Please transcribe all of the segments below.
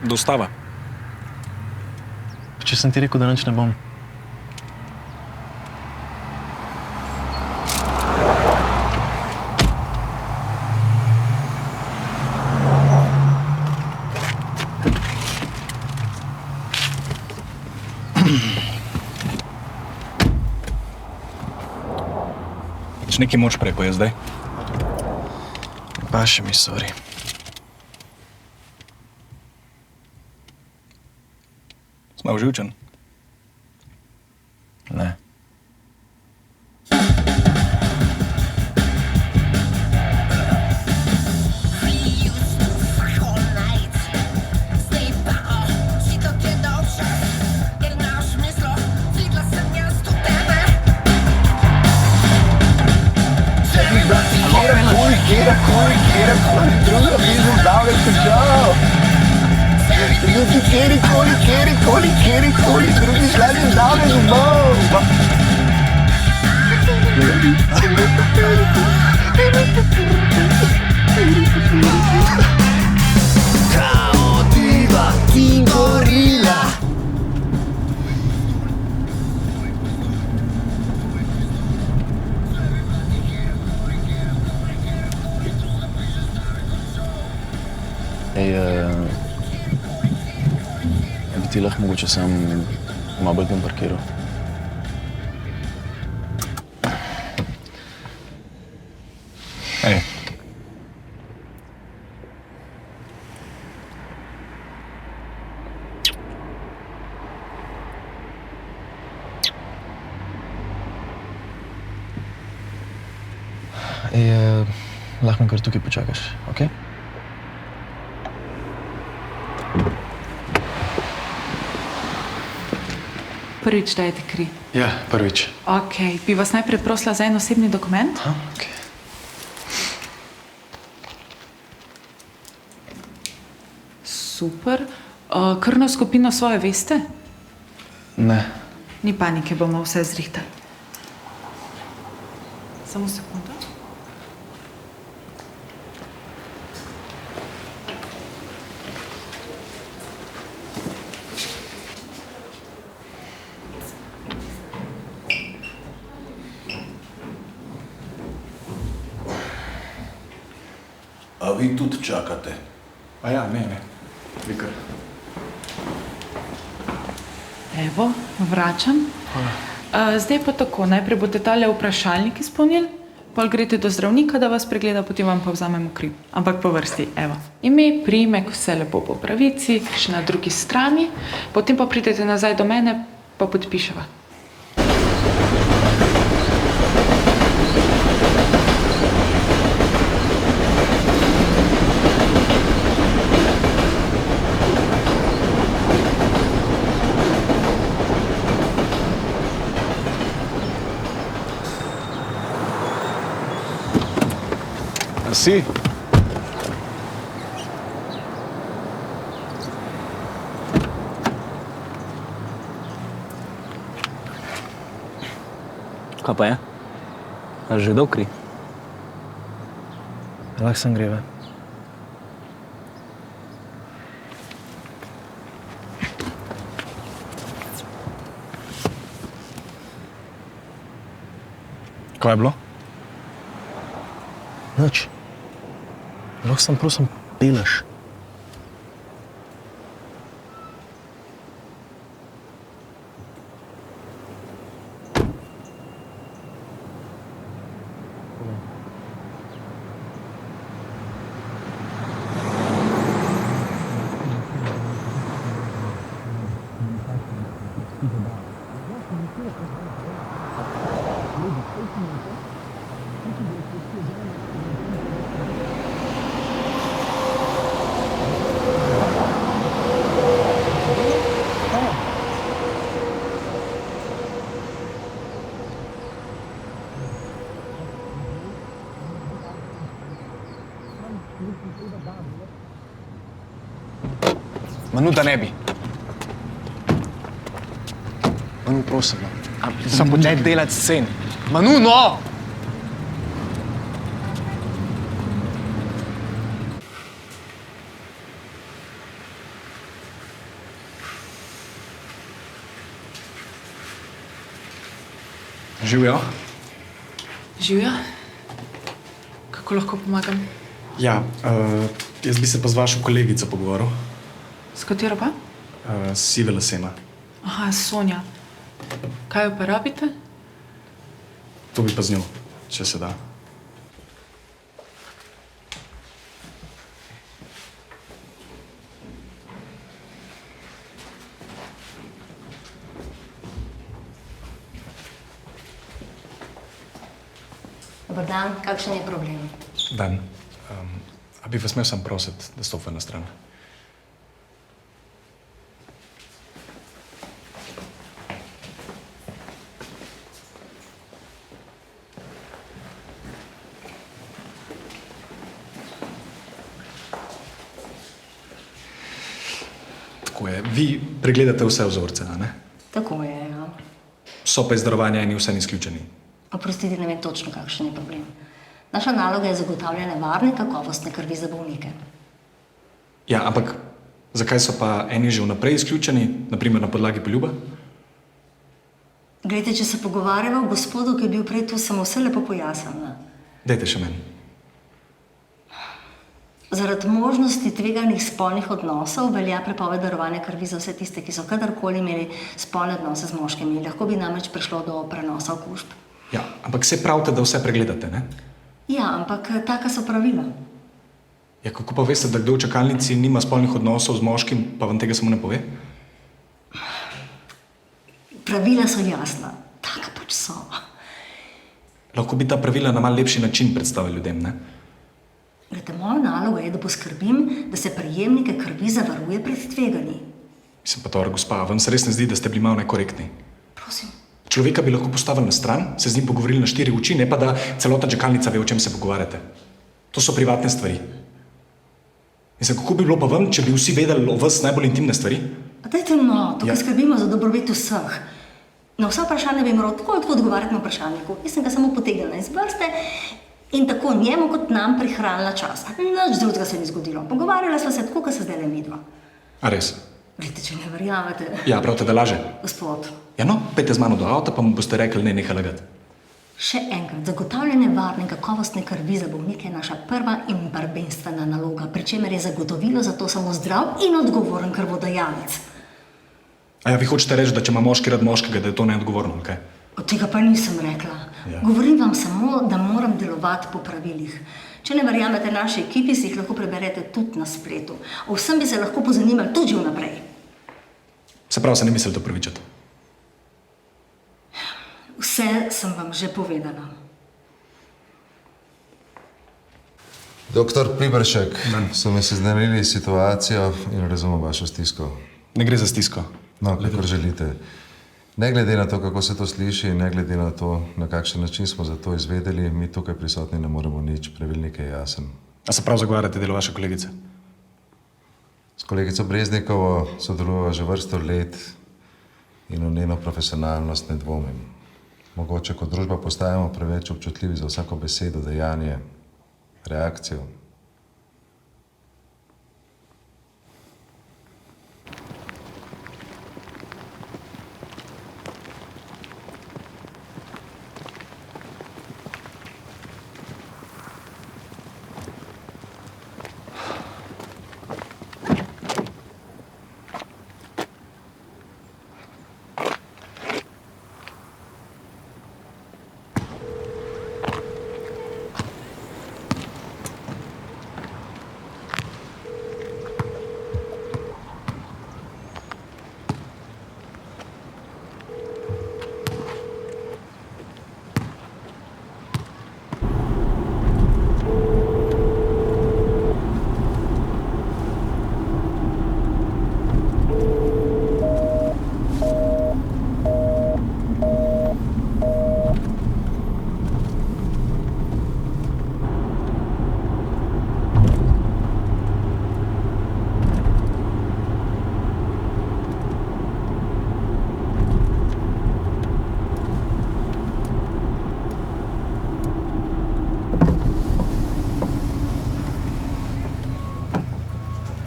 Dostava. Če sem ti rekel, da nič ne bom. Če nekaj moč prej, pa je zdaj. Pa še mi, sorry. Smo uživčen? Ne. Drugi sladi zdavne zubov. Kao diva in gorila. Ej, bi ti lahko mogoče sam malo bolj tam parkiral? Ej. Ej, lahko me kar tukaj počakaš, okej? Prvič dajete kri. Ja, prvič. Okej, bi vas najprej prosila za en osebni dokument? Aha, okej. Super. Krvno skupino svojo veste? Ne. Ni panike, bomo vse zrihtali. Samo sekundo. A vi tudi čakate? A ja, ne. Vi kar. Evo, vračam. Zdaj pa tako, najprej boste tale vprašalnik izpolnili, pol greste do zdravnika, da vas pregleda, potem vam pa vzamemo kri. Ampak po vrsti, evo. Ime, priimek, vse lepo po pravici, še na drugi strani, potem pa pridete nazaj do mene, pa podpiševa. Si? Kaj pa je? A že dal kri? Lahko sem greva. Kaj je bilo? Nič. Lahko sem prosim peleš. Manu, da ne bi. Manu, prosim, no. Samo ne delati scen. Manu, no! Živijo? Živijo? Kako lahko pomagam? Ja, jaz bi se pa z vašo kolegico pogovoril. S katero pa? Sive lasema. Aha, Sonja. Kaj jo pa rabite? To bi pa z njo, če se da. Dobar dan, kakšen je problem? Dan, a bi vas imel sam prositi, da stopa na stran? Tako je. Vi pregledate vse vzorce, a ne? Tako je, ja. So pa izdarovanja in vse izključeni. Oprostite, ne vem točno, kakšen je problem. Naša naloga je zagotavljanje varne, kakovostne krvi za bolnike. Ja, ampak zakaj so pa eni že vnaprej izključeni, naprimer na podlagi poljuba? Glejte, če se pogovarjava o gospodu, ki je bil prej tu, sem vse lepo pojasnila. Dajte še meni. Zaradi možnosti tveganih spolnih odnosov velja prepoved darovanja krvi za vse tiste, ki so kadarkoli imeli spolne odnose z moškimi. Lahko bi namreč prišlo do prenosa okužb. Ja, ampak se pravite, da vse pregledate, ne? Ja, ampak taka so pravila. Ja, kako pa veste, da kdo v čakalnici nima spolnih odnosov z moškim, pa vam tega samo ne pove? Pravila so jasna. Taka pač so. Lahko bi ta pravila na mal lepši način predstavili ljudem, ne? Glede, moja naloga je, da poskrbim, da se prejemnike krvi zavaruje pred tveganji. Mislim pa to, gospa, vam se res ne zdi, da ste bili malo nekorektni? Prosim. Človeka bi lahko postavili na stran, se z njim pogovorili na 4 oči, ne pa da celotna čakalnica ve, o čem se pogovarjate. To so privatne stvari. Mislim, kako bi bilo pa vam, če bi vsi vedeli o vas najbolj intimne stvari? A dajte no, tukaj Ja. skrbimo za dobrobit vseh. Na vsa vprašanja bi moral tako odgovarjati na vprašalniku. Jaz sem ga samo potegnila iz vrste in tako njemu kot nam prihranila čas. Nič drugega se ni zgodilo. Pogovarjala sva se tako, kot se zdaj le midva. A res? Glejte, če ne verjamete. Ja, pravite, da laže. Gospod, Ja no, pejte z mano do avta, pa mu boste rekli, ne, nehaj lagati. še enkrat, zagotavljanje varne in kakovostne krvi za bolnike je naša prva in prvenstvena naloga, pri čemer je zagotovilo za to samo zdrav in odgovoren krvodajalec. A ja, vi hočete reči, da če ima moški rad moškega, da je to neodgovorno, kaj? Od tega pa nisem rekla. Ja. Govorim vam samo, da moram delovati po pravilih. Če ne verjamete naši ekipi, si jih lahko preberete tudi na spletu. O vsem bi se lahko pozanimali tudi že vnaprej. Se pravi, se ne mislite upravičiti. Vse sem vam že povedala. Doktor Pribršek, so me seznanili s situacijo in razumem vašo stisko. Ne gre za stisko. No, kakor želite. Ne glede na to, kako se to sliši, ne glede na to, na kakšen način smo za to izvedeli, mi tukaj prisotni ne moremo nič, pravilnik je jasen. A se prav zagovarjate delo vaše kolegice? S kolegico Breznikovo sodelujeva že vrsto let in v njeno profesionalnost ne dvomim. Mogoče kot družba postajamo preveč občutljivi za vsako besedo, dejanje, reakcijo.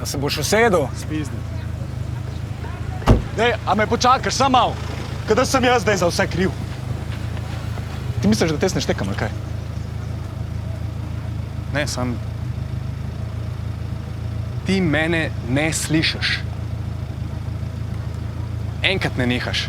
A se boš usedel? Spizdi. Dej, a me počakaš, sam mal? Kada sem jaz zdaj za vse kriv? Ti misliš, da te ne štekam, ali kaj? Ne, sam. Ti mene ne slišiš. Enkrat ne nehaš.